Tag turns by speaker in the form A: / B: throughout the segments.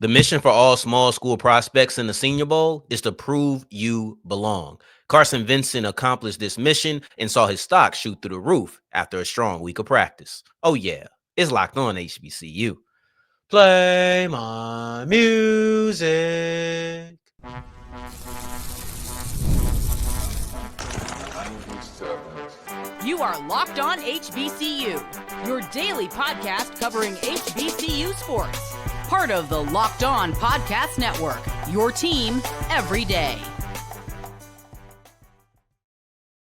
A: The mission for all small school prospects in the Senior Bowl is to prove you belong. Carson Vinson accomplished this mission and saw his stock shoot through the roof after a strong week of practice. Oh, yeah, it's locked on HBCU. Play my music.
B: You are Locked On HBCU, your daily podcast covering HBCU sports. Part of the Locked On Podcast Network, your team every day.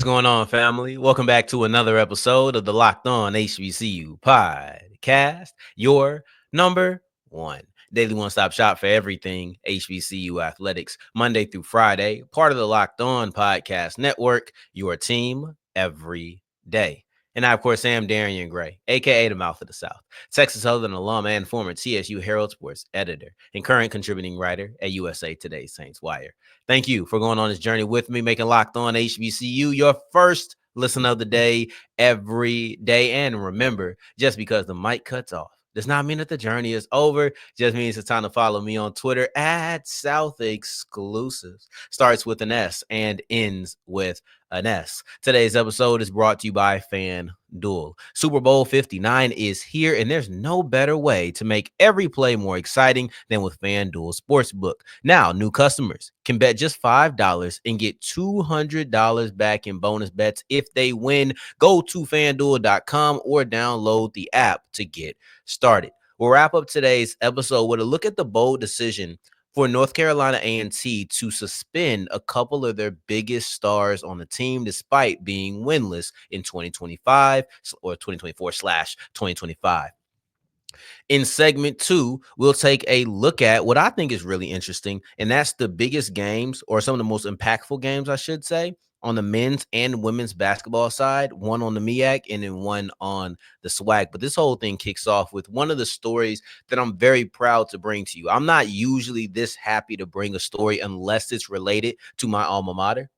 A: What's going on, family? Welcome back to another episode of the Locked On HBCU podcast, your number one daily one-stop shop for everything HBCU athletics, Monday through Friday, part of the Locked On Podcast Network, your team every day. And I, of course, am Darian Gray, a.k.a. the Mouth of the South, Texas Southern alum and former TSU Herald Sports editor and current contributing writer at USA Today Saints Wire. Thank you for going on this journey with me, making Locked On HBCU your first listen of the day every day. And remember, just because the mic cuts off does not mean that the journey is over. Just means it's time to follow me on Twitter at South Exclusives. Starts with an S and ends with an S. Today's episode is brought to you by FanDuel. Super Bowl 59 is here, and there's no better way to make every play more exciting than with FanDuel Sportsbook. Now, new customers can bet just $5 and get $200 back in bonus bets if they win. Go to FanDuel.com or download the app to get started. We'll wrap up today's episode with a look at the bold decision for North Carolina A&T to suspend a couple of their biggest stars on the team despite being winless in 2025 or 2024/2025. In segment 2, we'll take a look at what I think is really interesting, and that's the biggest games, or some of the most impactful games, I should say, on the men's and women's basketball side, one on the MEAC and then one on the SWAC. But this whole thing kicks off with one of the stories that I'm very proud to bring to you. I'm not usually this happy to bring a story unless it's related to my alma mater,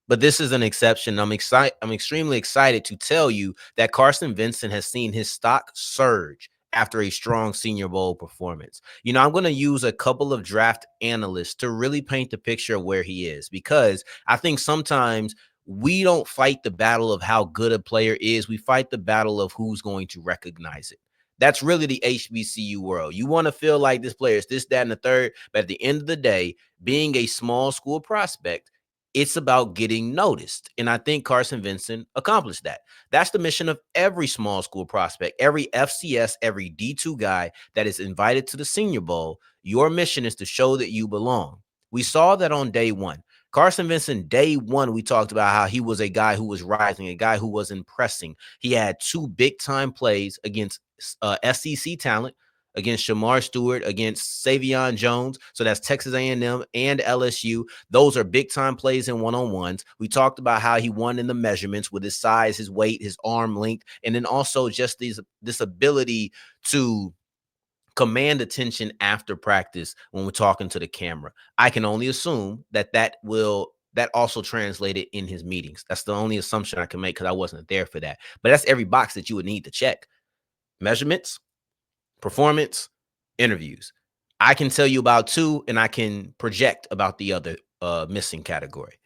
A: but this is an exception. I'm extremely excited to tell you that Carson Vinson has seen his stock surge after a strong Senior Bowl performance. You know, I'm going to use a couple of draft analysts to really paint the picture of where he is, because I think sometimes we don't fight the battle of how good a player is. We fight the battle of who's going to recognize it. That's really the HBCU world. You want to feel like this player is this, that, and the third. But at the end of the day, being a small school prospect, it's about getting noticed. And I think Carson Vinson accomplished that. That's the mission of every small school prospect, every FCS, every D2 guy that is invited to the Senior Bowl. Your mission is to show that you belong. We saw that on day one. Carson Vinson, day one, we talked about how he was a guy who was rising, a guy who was impressing. He had 2 big-time plays against SEC talent, against Shamar Stewart, against Savion Jones. So that's Texas A&M and LSU. Those are big-time plays in one-on-ones. We talked about how he won in the measurements with his size, his weight, his arm length, and then also just this ability to command attention after practice when we're talking to the camera. I can only assume that also translated in his meetings. That's the only assumption I can make because I wasn't there for that. But that's every box that you would need to check. Measurements, performance, interviews. I can tell you about 2, and I can project about the other missing category.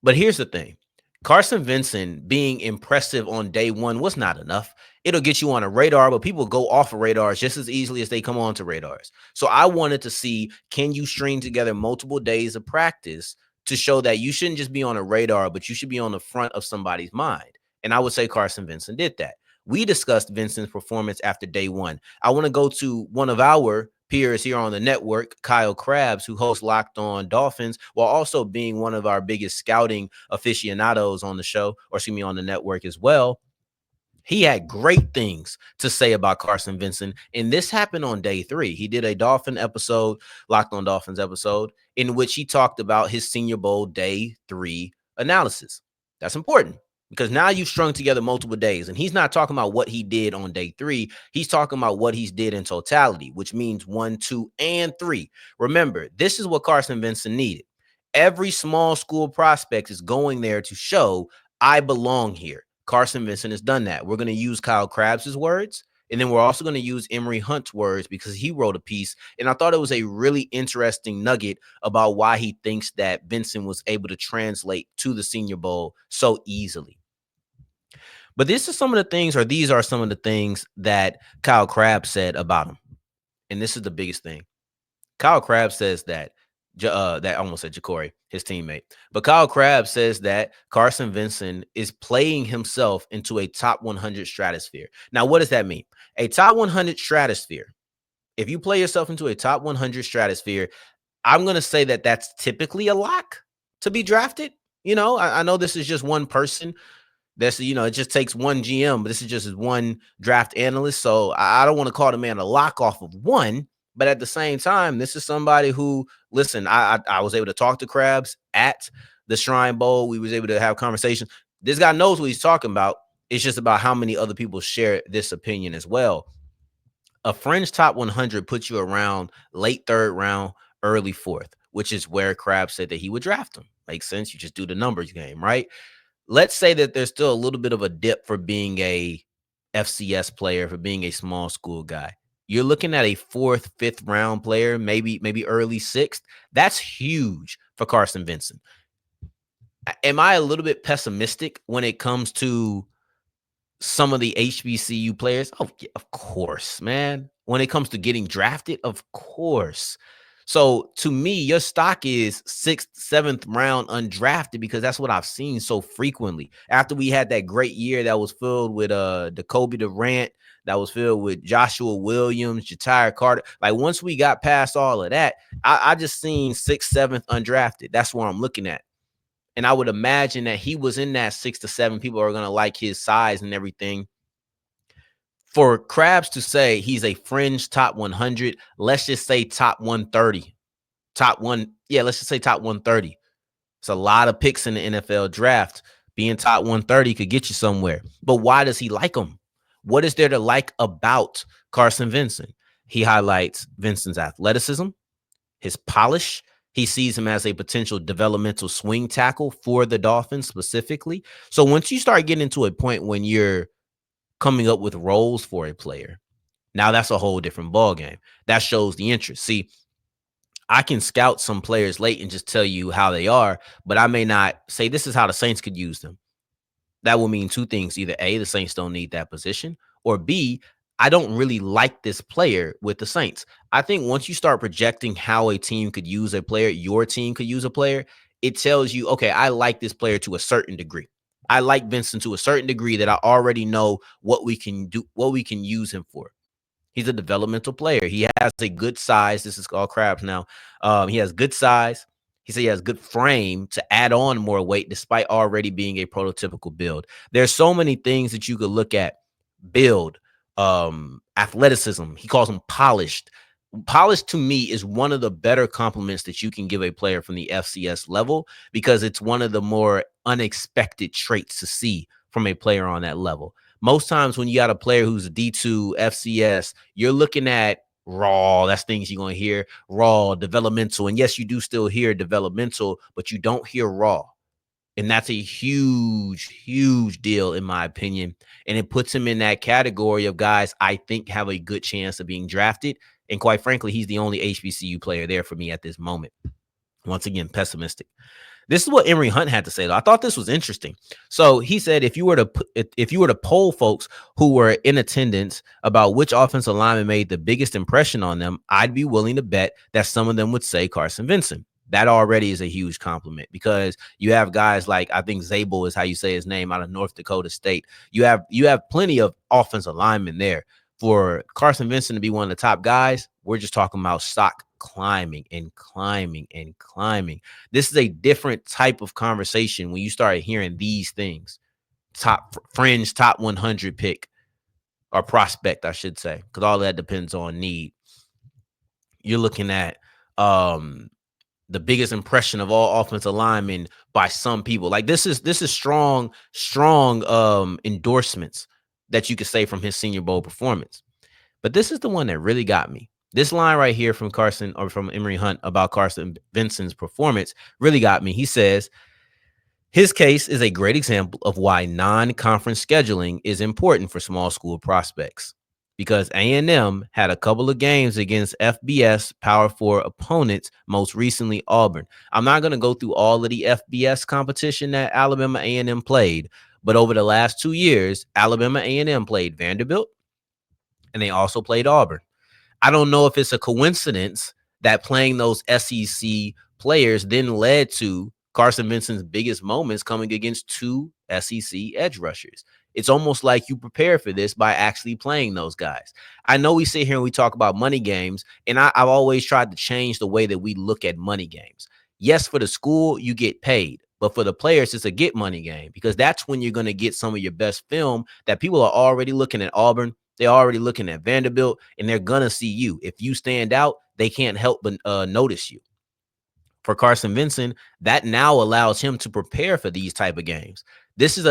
A: But here's the thing. Carson Vinson being impressive on day one was not enough. It'll get you on a radar, but people go off of radars just as easily as they come onto radars. So I wanted to see, can you string together multiple days of practice to show that you shouldn't just be on a radar, but you should be on the front of somebody's mind? And I would say Carson Vinson did that. We discussed Vinson's performance after day one. I want to go to one of our peers here on the network, Kyle Krabbs, who hosts Locked On Dolphins, while also being one of our biggest scouting aficionados on the show, or excuse me, on the network as well. He had great things to say about Carson Vinson, and this happened on day 3. He did a Dolphin episode, Locked On Dolphins episode, in which he talked about his Senior Bowl day 3 analysis. That's important, because now you've strung together multiple days, and he's not talking about what he did on day 3. He's talking about what he's did in totality, which means 1, 2, and 3. Remember, this is what Carson Vinson needed. Every small school prospect is going there to show I belong here. Carson Vinson has done that. We're going to use Kyle Krabbs' words, And then we're also going to use Emory Hunt's words because he wrote a piece. And I thought it was a really interesting nugget about why he thinks that Vinson was able to translate to the Senior Bowl so easily. But these are some of the things that Kyle Krabbs said about him. And this is the biggest thing. Kyle Krabbs says that I almost said Jacory, his teammate. But Kyle Krabbs says that Carson Vinson is playing himself into a top 100 stratosphere. Now, what does that mean? A top 100 stratosphere. If you play yourself into a top 100 stratosphere, I'm going to say that that's typically a lock to be drafted. I know this is just one person. It just takes one GM, but this is just one draft analyst. So I don't want to call the man a lock off of one. But at the same time, this is somebody who, listen, I was able to talk to Krabbs at the Shrine Bowl. We was able to have conversations. This guy knows what he's talking about. It's just about how many other people share this opinion as well. A fringe top 100 puts you around late third round, early fourth, which is where Krabbs said that he would draft him. Makes sense. You just do the numbers game, right? Let's say that there's still a little bit of a dip for being a FCS player, for being a small school guy. You're looking at a fourth, fifth round player, maybe early sixth. That's huge for Carson Vinson. Am I a little bit pessimistic when it comes to some of the HBCU players? Oh, yeah, of course, man. When it comes to getting drafted, of course. So to me, your stock is 6th, 7th round undrafted because that's what I've seen so frequently. After we had that great year that was filled with Jacoby Durant, that was filled with Joshua Williams, Ja'Tyre Carter. Like once we got past all of that, I just seen 6th, 7th undrafted. That's what I'm looking at. And I would imagine that he was in that 6 to 7. People are going to like his size and everything. For Krabbs to say he's a fringe top 100, let's just say top 130. Let's just say top 130. It's a lot of picks in the NFL draft. Being top 130 could get you somewhere. But why does he like him? What is there to like about Carson Vinson? He highlights Vinson's athleticism, his polish. He sees him as a potential developmental swing tackle for the Dolphins specifically. So once you start getting to a point when you're coming up with roles for a player, now that's a whole different ballgame. That shows the interest. See, I can scout some players late and just tell you how they are, but I may not say this is how the Saints could use them. That will mean two things. Either A, the Saints don't need that position, or B, I don't really like this player with the Saints. I think once you start projecting how a team could use a player, your team could use a player, it tells you, okay, I like this player to a certain degree. I like Vinson to a certain degree that I already know what we can do, what we can use him for. He's a developmental player. He has a good size. This is called Krabbs now. He has good size. He said he has good frame to add on more weight despite already being a prototypical build. There's so many things that you could look at. Build, athleticism. He calls him polished. Polished to me is one of the better compliments that you can give a player from the FCS level because it's one of the more unexpected traits to see from a player on that level. Most times when you got a player who's a D2 FCS, you're looking at raw. That's things you're going to hear. Raw, developmental. And yes, you do still hear developmental, but you don't hear raw. And that's a huge, huge deal, in my opinion. And it puts him in that category of guys I think have a good chance of being drafted. And quite frankly, he's the only HBCU player there for me at this moment. Once again, pessimistic. This is what Emory Hunt had to say, though. I thought this was interesting. So he said, if you were to poll folks who were in attendance about which offensive lineman made the biggest impression on them, I'd be willing to bet that some of them would say Carson Vinson. That already is a huge compliment because you have guys like, I think Zabel is how you say his name, out of North Dakota State. You have plenty of offensive linemen there. For Carson Vinson to be one of the top guys, we're just talking about stock climbing and climbing and climbing. This is a different type of conversation when you start hearing these things. Top fringe, top 100 pick or prospect, I should say, because all that depends on need. You're looking at the biggest impression of all offensive linemen by some people. Like this is strong endorsements that you could say from his Senior Bowl performance. But this is the one that really got me. This line right here from Emory Hunt about Carson Vinson's performance really got me. He says, his case is a great example of why non-conference scheduling is important for small school prospects. because A&M had a couple of games against FBS Power 4 opponents, most recently Auburn. I'm not going to go through all of the FBS competition that Alabama A&M played, but over the last 2 years, Alabama A&M played Vanderbilt, and they also played Auburn. I don't know if it's a coincidence that playing those SEC players then led to Carson Vinson's biggest moments coming against 2 SEC edge rushers. It's almost like you prepare for this by actually playing those guys. I know we sit here and we talk about money games, and I've always tried to change the way that we look at money games. Yes, for the school, you get paid. But for the players, it's a get money game, because that's when you're going to get some of your best film that people are already looking at Auburn. They're already looking at Vanderbilt, and they're going to see you. If you stand out, they can't help but notice you. For Carson Vinson, that now allows him to prepare for these type of games. This is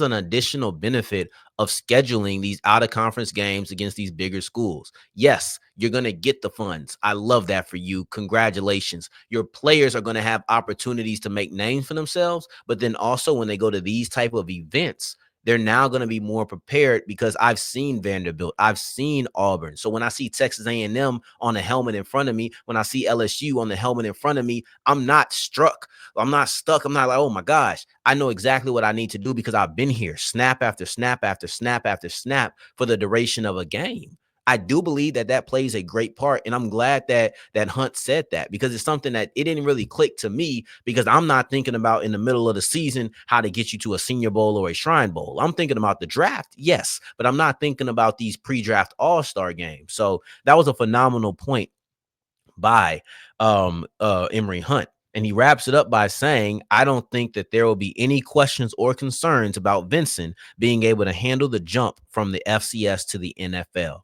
A: an additional benefit of scheduling these out-of-conference games against these bigger schools. Yes, you're going to get the funds. I love that for you. Congratulations. Your players are going to have opportunities to make names for themselves, but then also when they go to these type of events, they're now going to be more prepared, because I've seen Vanderbilt, I've seen Auburn. So when I see Texas A&M on the helmet in front of me, when I see LSU on the helmet in front of me, I'm not struck. I'm not stuck. I'm not like, oh my gosh, I know exactly what I need to do, because I've been here snap after snap after snap after snap for the duration of a game. I do believe that plays a great part, and I'm glad that Hunt said that, because it's something that it didn't really click to me, because I'm not thinking about in the middle of the season how to get you to a Senior Bowl or a Shrine Bowl. I'm thinking about the draft, yes, but I'm not thinking about these pre-draft all-star games. So that was a phenomenal point by Emory Hunt. And he wraps it up by saying, I don't think that there will be any questions or concerns about Vinson being able to handle the jump from the FCS to the NFL.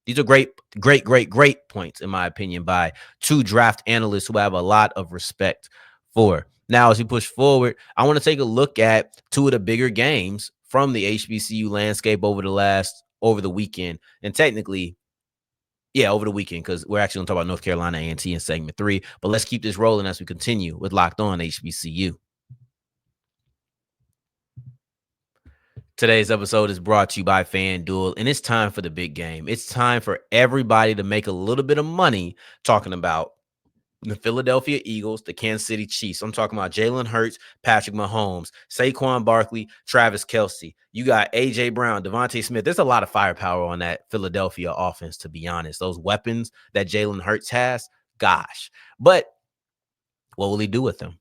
A: These are great points, in my opinion, by 2 draft analysts who I have a lot of respect for. Now, as we push forward, I want to take a look at 2 of the bigger games from the HBCU landscape over the weekend. And technically, over the weekend, because we're actually going to talk about North Carolina A&T in segment 3. But let's keep this rolling as we continue with Locked On HBCU. Today's episode is brought to you by FanDuel, and it's time for the big game. It's time for everybody to make a little bit of money talking about the Philadelphia Eagles, the Kansas City Chiefs. I'm talking about Jalen Hurts, Patrick Mahomes, Saquon Barkley, Travis Kelce. You got A.J. Brown, Devontae Smith. There's a lot of firepower on that Philadelphia offense, to be honest. Those weapons that Jalen Hurts has, gosh. But what will he do with them?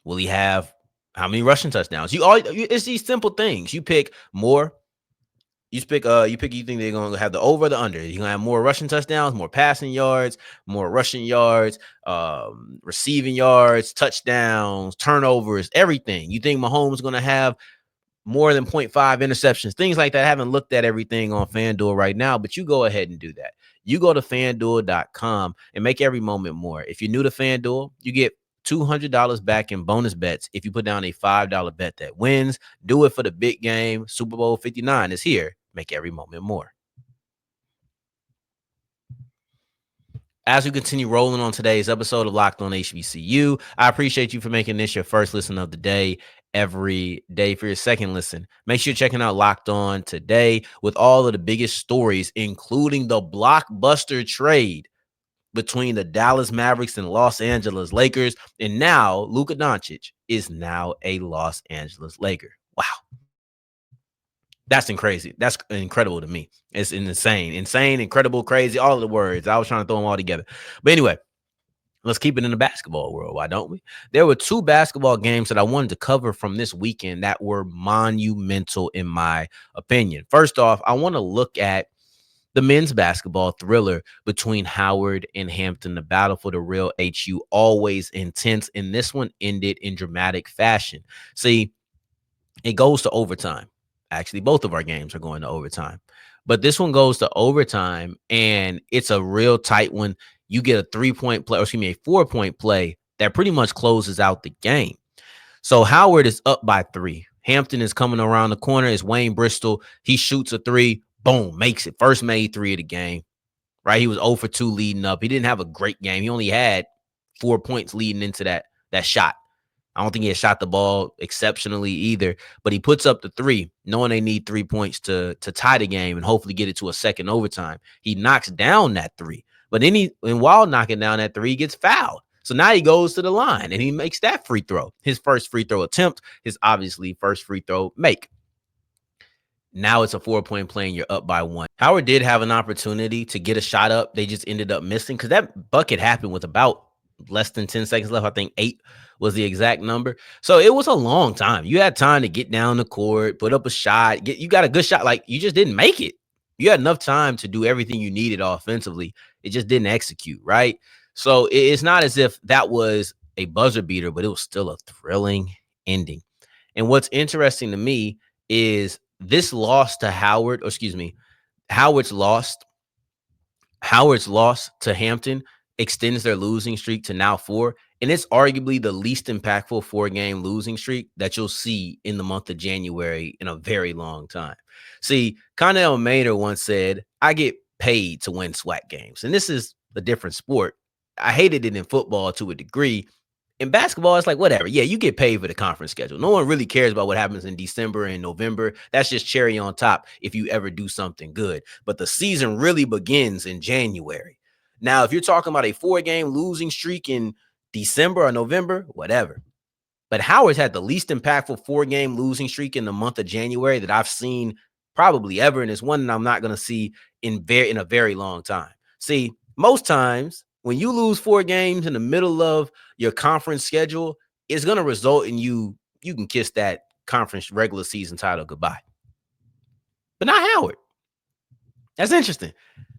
A: Will he have how many rushing touchdowns? It's these simple things. You pick more. You think they're going to have the over or the under. You're going to have more rushing touchdowns, more passing yards, more rushing yards, receiving yards, touchdowns, turnovers, everything. You think Mahomes is going to have more than 0.5 interceptions, things like that. I haven't looked at everything on FanDuel right now, but you go ahead and do that. You go to FanDuel.com and make every moment more. If you're new to FanDuel, you get $200 back in bonus bets if you put down a $5 bet that wins. Do it for the big game. Super Bowl 59 is here. Make every moment more. As we continue rolling on today's episode of Locked On HBCU, I appreciate you for making this your first listen of the day. Every day for your second listen, make sure you're checking out Locked On today with all of the biggest stories, including the blockbuster trade between the Dallas Mavericks and Los Angeles Lakers. And now Luka Doncic is now a Los Angeles Laker. Wow. That's crazy. That's incredible to me. It's insane, incredible, crazy, all of the words. I was trying to throw them all together. But anyway, let's keep it in the basketball world. Why don't we? There were 2 basketball games that I wanted to cover from this weekend that were monumental, in my opinion. First off, I want to look at the men's basketball thriller between Howard and Hampton. The battle for the real HU, always intense, and this one ended in dramatic fashion. See, it goes to overtime. Actually, both of our games are going to overtime. But this one goes to overtime, and it's a real tight one. You get a 3-point play, or excuse me, a 4-point play that pretty much closes out the game. So Howard is up by 3. Hampton is coming around the corner. It's Wayne Bristol. He shoots a 3. Boom, makes it. First made 3 of the game, right? He was 0 for 2 leading up. He didn't have a great game. He only had 4 points leading into that shot. I don't think he had shot the ball exceptionally either, but he puts up the 3, knowing they need 3 points to tie the game and hopefully get it to a second overtime. He knocks down that 3, but then while knocking down that 3, he gets fouled. So now he goes to the line and he makes that free throw, his first free throw attempt, his obviously first free throw make. Now it's a 4-point play and you're up by 1. Howard did have an opportunity to get a shot up. They just ended up missing because that bucket happened with about less than 10 seconds left. I think 8 was the exact number. So it was a long time. You had time to get down the court, put up a shot. You got a good shot. Like, you just didn't make it. You had enough time to do everything you needed offensively. It just didn't execute, right? So it's not as if that was a buzzer beater, but it was still a thrilling ending. And what's interesting to me is this loss to Howard, Howard's loss to Hampton extends their losing streak to now 4. And it's arguably the least impactful 4-game losing streak that you'll see in the month of January in a very long time. See, Connell Maynard once said, I get paid to win SWAC games. And this is a different sport. I hated it in football to a degree. In basketball, it's like, whatever. Yeah, you get paid for the conference schedule. No one really cares about what happens in December and November. That's just cherry on top if you ever do something good. But the season really begins in January. Now, if you're talking about a 4-game losing streak in December or November, whatever. But Howard's had the least impactful 4-game losing streak in the month of January that I've seen probably ever. And it's one that I'm not going to see in a very long time. See, most times when you lose 4 games in the middle of your conference schedule, it's going to result in you can kiss that conference regular season title goodbye. But not Howard. That's interesting.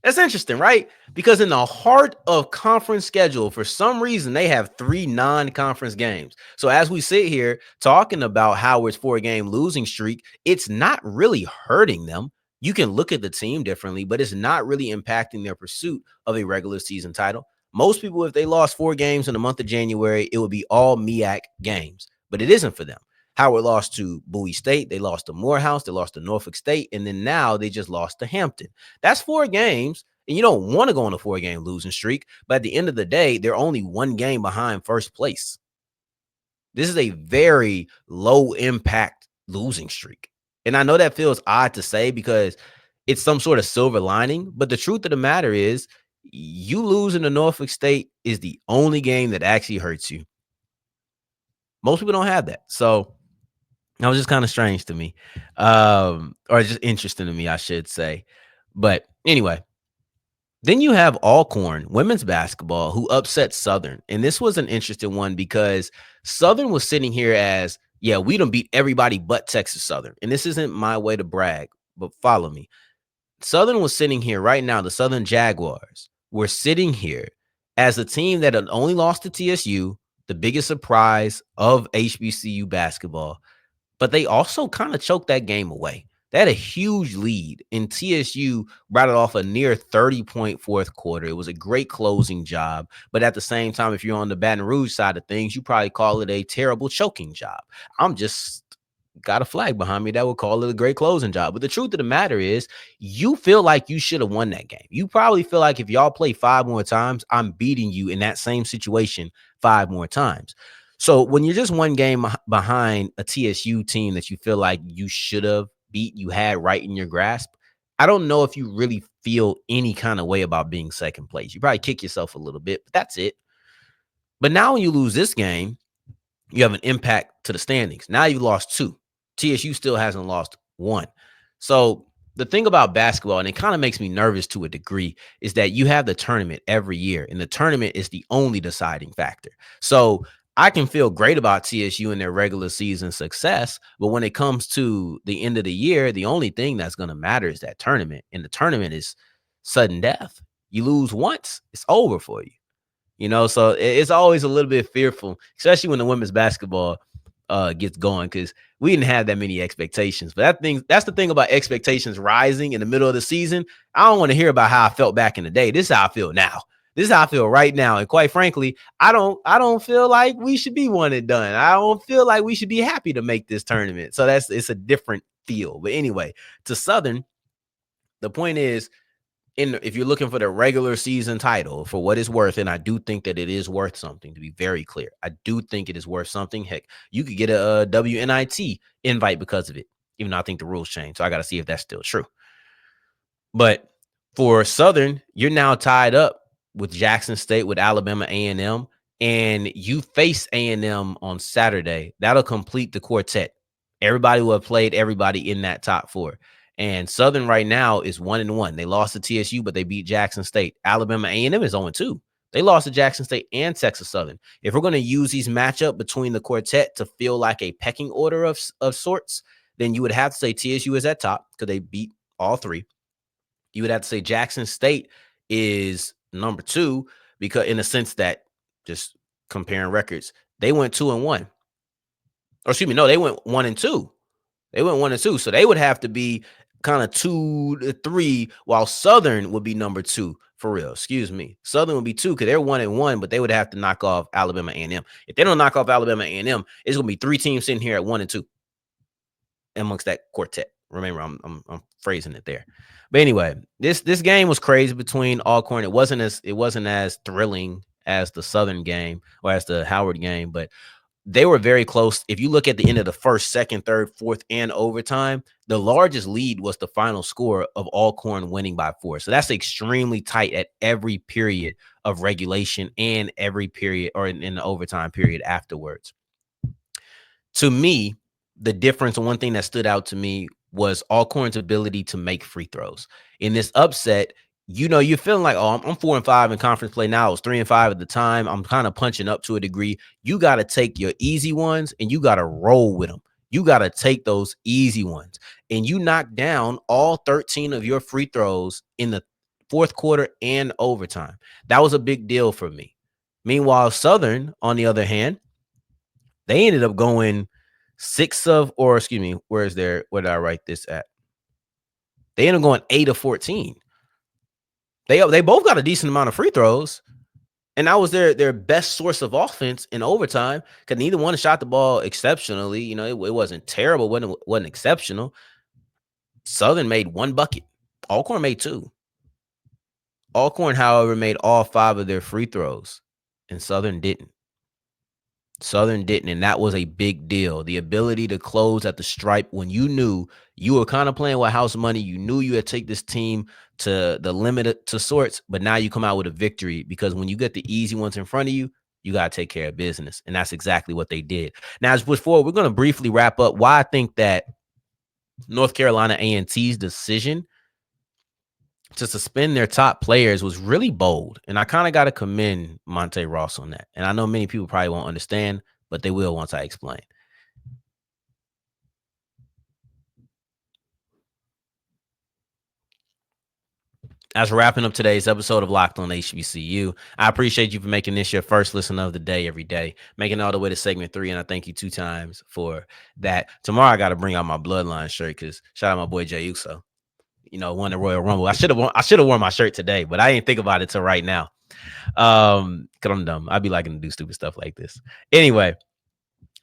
A: That's interesting, right? Because in the heart of conference schedule, for some reason, they have 3 non-conference games. So as we sit here talking about Howard's 4-game losing streak, it's not really hurting them. You can look at the team differently, but it's not really impacting their pursuit of a regular season title. Most people, if they lost 4 games in the month of January, it would be all MEAC games, but it isn't for them. Howard lost to Bowie State. They lost to Morehouse. They lost to Norfolk State. And then now they just lost to Hampton. That's 4 games. And you don't want to go on a 4-game losing streak. But at the end of the day, they're only 1 game behind first place. This is a very low impact losing streak. And I know that feels odd to say because it's some sort of silver lining. But the truth of the matter is, you losing to Norfolk State is the only game that actually hurts you. Most people don't have that. So that was just kind of strange to me, or just interesting to me, I should say. But anyway, then you have Alcorn women's basketball who upset Southern. And this was an interesting one because Southern was sitting here as, yeah, we done beat everybody but Texas Southern. And this isn't my way to brag, but follow me. Southern was sitting here right now. The Southern Jaguars were sitting here as a team that had only lost to TSU, the biggest surprise of HBCU basketball. But they also kind of choked that game away. They had a huge lead, and TSU rattled off a near 30-point fourth quarter. It was a great closing job. But at the same time, if you're on the Baton Rouge side of things, you probably call it a terrible choking job. I'm just got a flag behind me that would call it a great closing job. But the truth of the matter is, you feel like you should have won that game. You probably feel like if y'all play 5 more times, I'm beating you in that same situation 5 more times. So when you're just 1 game behind a TSU team that you feel like you should have beat, you had right in your grasp, I don't know if you really feel any kind of way about being second place. You probably kick yourself a little bit, but that's it. But now when you lose this game, you have an impact to the standings. Now you've lost 2. TSU still hasn't lost 1. So the thing about basketball, and it kind of makes me nervous to a degree, is that you have the tournament every year, and the tournament is the only deciding factor. So I can feel great about TSU and their regular season success, but when it comes to the end of the year, the only thing that's going to matter is that tournament, and the tournament is sudden death. You lose once, it's over for you. So it's always a little bit fearful, especially when the women's basketball gets going, because we didn't have that many expectations. But that's the thing about expectations rising in the middle of the season. I don't want to hear about how I felt back in the day. This is how I feel now. This is how I feel right now. And quite frankly, I don't feel like we should be one and done. I don't feel like we should be happy to make this tournament. So it's a different feel. But anyway, to Southern, the point is, if you're looking for the regular season title, for what it's worth, and I do think that it is worth something, to be very clear. I do think it is worth something. Heck, you could get a WNIT invite because of it, even though I think the rules changed. So I got to see if that's still true. But for Southern, you're now tied up with Jackson State, with Alabama A&M, and you face A&M on Saturday. That'll complete the quartet. Everybody will have played everybody in that top four. And Southern right now is 1-1. They lost to TSU, but they beat Jackson State. Alabama A&M is 0-2. They lost to Jackson State and Texas Southern. If we're going to use these matchup between the quartet to feel like a pecking order of sorts, then you would have to say TSU is at top because they beat all three. You would have to say Jackson State is number 2 because in the sense that, just comparing records, they went 2-1. Or excuse me, no, they went 1-2. They went 1-2. So they would have to be kind of 2-3, while Southern would be number 2 for real. Excuse me. Southern would be 2 because they're 1-1, but they would have to knock off Alabama A&M. If they don't knock off Alabama A&M, it's going to be 3 teams sitting here at 1-2 amongst that quartet. Remember, I'm phrasing it there. But anyway, this game was crazy between Alcorn. It wasn't as thrilling as the Southern game or as the Howard game, but they were very close. If you look at the end of the first, second, third, fourth, and overtime, the largest lead was the final score of Alcorn winning by 4. So that's extremely tight at every period of regulation and every period or in the overtime period afterwards. To me, the difference, one thing that stood out to me was Alcorn's ability to make free throws. In this upset, you're feeling like, oh, I'm 4-5 in conference play now. I was 3-5 at the time. I'm kind of punching up to a degree. You got to take your easy ones and you got to roll with them. You got to take those easy ones. And you knock down all 13 of your free throws in the fourth quarter and overtime. That was a big deal for me. Meanwhile, Southern, on the other hand, they ended up going where did I write this at? They ended up going 8 of 14. They both got a decent amount of free throws, and that was their best source of offense in overtime because neither one shot the ball exceptionally. It wasn't terrible, wasn't exceptional. Southern made 1 bucket. Alcorn made 2. Alcorn, however, made all 5 of their free throws, and Southern didn't. And that was a big deal. The ability to close at the stripe when you knew you were kind of playing with house money. You knew you had to take this team to the limit to sorts, but now you come out with a victory because when you get the easy ones in front of you, you got to take care of business. And that's exactly what they did. Now, as before, we're going to briefly wrap up why I think that North Carolina A&T's decision to suspend their top players was really bold. And I kind of got to commend Monte Ross on that. And I know many people probably won't understand, but they will once I explain. As we're wrapping up today's episode of Locked On HBCU, I appreciate you for making this your first listen of the day every day, making it all the way to segment 3, and I thank you 2 times for that. Tomorrow I got to bring out my Bloodline shirt because shout out my boy Jay Uso. Won the Royal Rumble. I should have worn my shirt today, but I didn't think about it till right now. Cause I'm dumb. I'd be liking to do stupid stuff like this. Anyway,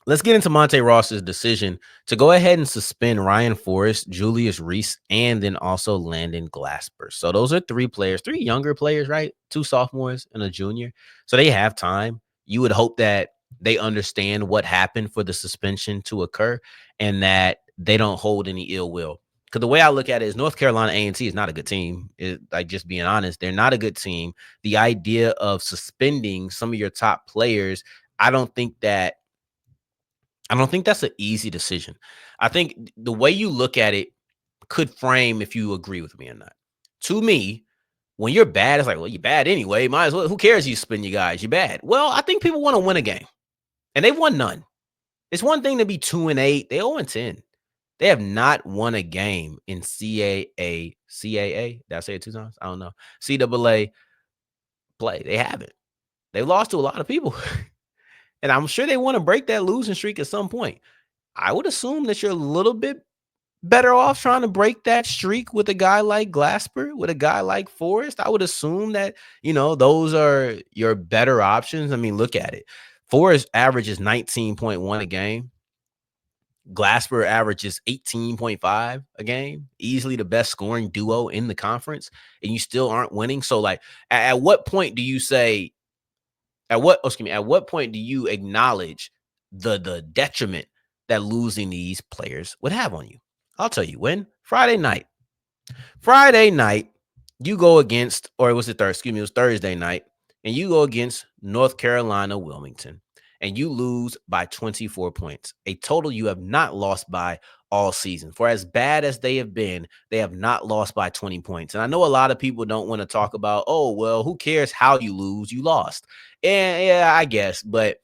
A: let's get into Monte Ross's decision to go ahead and suspend Ryan Forrest, Julius Reese, and then also Landon Glasper. So those are 3 players, 3 younger players, right? 2 sophomores and a junior. So they have time. You would hope that they understand what happened for the suspension to occur and that they don't hold any ill will. Because the way I look at it is North Carolina A&T is not a good team. Just being honest, they're not a good team. The idea of suspending some of your top players, I don't think that's an easy decision. I think the way you look at it could frame if you agree with me or not. To me, when you're bad, it's like, well, you're bad anyway. Might as well. Who cares? You suspend you guys. You're bad. Well, I think people want to win a game, and they've won none. It's one thing to be 2-8. They 0-10. They have not won a game in CAA. Did I say it 2 times? I don't know. CAA play. They haven't. They lost to a lot of people. And I'm sure they want to break that losing streak at some point. I would assume that you're a little bit better off trying to break that streak with a guy like Glasper, with a guy like Forrest. I would assume that, those are your better options. I mean, look at it. Forrest averages 19.1 a game. Glasper averages 18.5 a game, easily the best scoring duo in the conference, and you still aren't winning. So, like, at what point do you say, at what point do you acknowledge the detriment that losing these players would have on you? I'll tell you when. Friday night, you go against, or it was it was Thursday night, and you go against North Carolina Wilmington, and you lose by 24 points, a total you have not lost by all season. For as bad as they have been, they have not lost by 20 points. And I know a lot of people don't want to talk about, oh, well, who cares how you lose? You lost. And yeah, I guess, but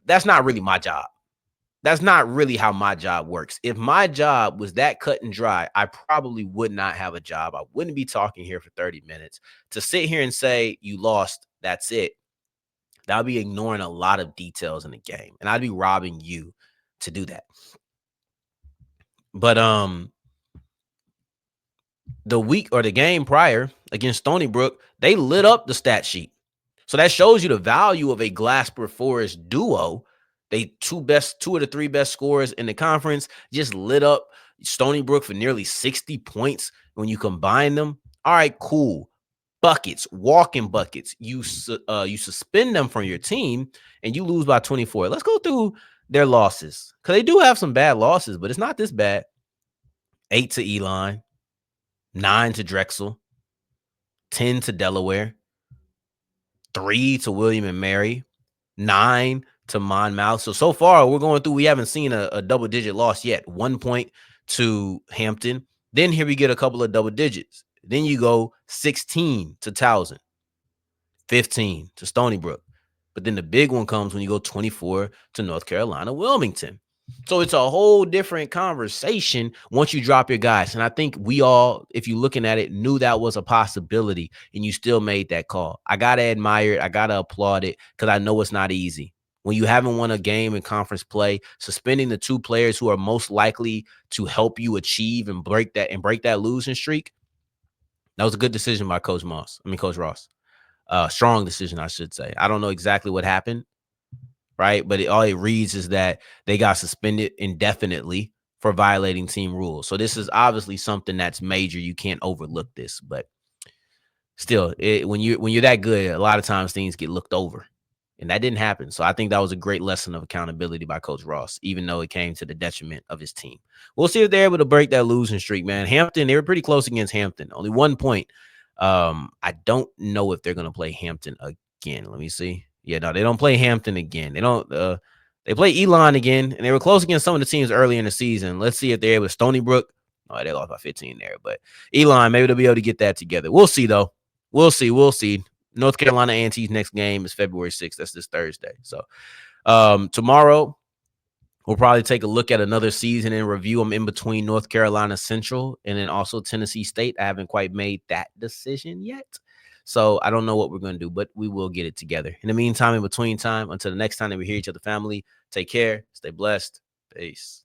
A: that's not really my job. That's not really how my job works. If my job was that cut and dry, I probably would not have a job. I wouldn't be talking here for 30 minutes. To sit here and say you lost, that's it, that would be ignoring a lot of details in the game. And I'd be robbing you to do that. But the week or the game prior against Stony Brook, they lit up the stat sheet. So that shows you the value of a Glasper Forest duo. They two of the three best scorers in the conference just lit up Stony Brook for nearly 60 points when you combine them. All right, cool. Buckets, walking buckets. You suspend them from your team and you lose by 24. Let's go through their losses, because they do have some bad losses, but it's not this bad. 8 to Elon, 9 to Drexel, 10 to Delaware, 3 to William and Mary, 9 to Monmouth. So far, we're going through, we haven't seen a double-digit loss yet. 1 point to Hampton. Then here we get a couple of double digits. Then you go 16 to Towson, 15 to Stony Brook. But then the big one comes when you go 24 to North Carolina Wilmington. So it's a whole different conversation once you drop your guys. And I think we all, if you're looking at it, knew that was a possibility, and you still made that call. I got to admire it. I got to applaud it, because I know it's not easy. When you haven't won a game in conference play, suspending the two players who are most likely to help you achieve and break that losing streak, that was a good decision by Coach Ross. Strong decision, I should say. I don't know exactly what happened, right? But all it reads is that they got suspended indefinitely for violating team rules. So this is obviously something that's major. You can't overlook this, but still, when you're that good, a lot of times things get looked over, and that didn't happen. So I think that was a great lesson of accountability by Coach Ross, even though it came to the detriment of his team. We'll see if they're able to break that losing streak, man. Hampton, they were pretty close against Hampton. Only 1 point. I don't know if they're going to play Hampton again. Let me see. Yeah, no, they don't play Hampton again. They don't. They play Elon again, and they were close against some of the teams early in the season. Let's see if they're able to. Stony Brook. Oh, they lost by 15 there, but Elon, maybe they'll be able to get that together. We'll see, though. We'll see. North Carolina A&T's next game is February 6th. That's this Thursday. So tomorrow, we'll probably take a look at another season and review them in between North Carolina Central and then also Tennessee State. I haven't quite made that decision yet, so I don't know what we're going to do, but we will get it together. In the meantime, in between time, until the next time that we hear each other, family, take care, stay blessed. Peace.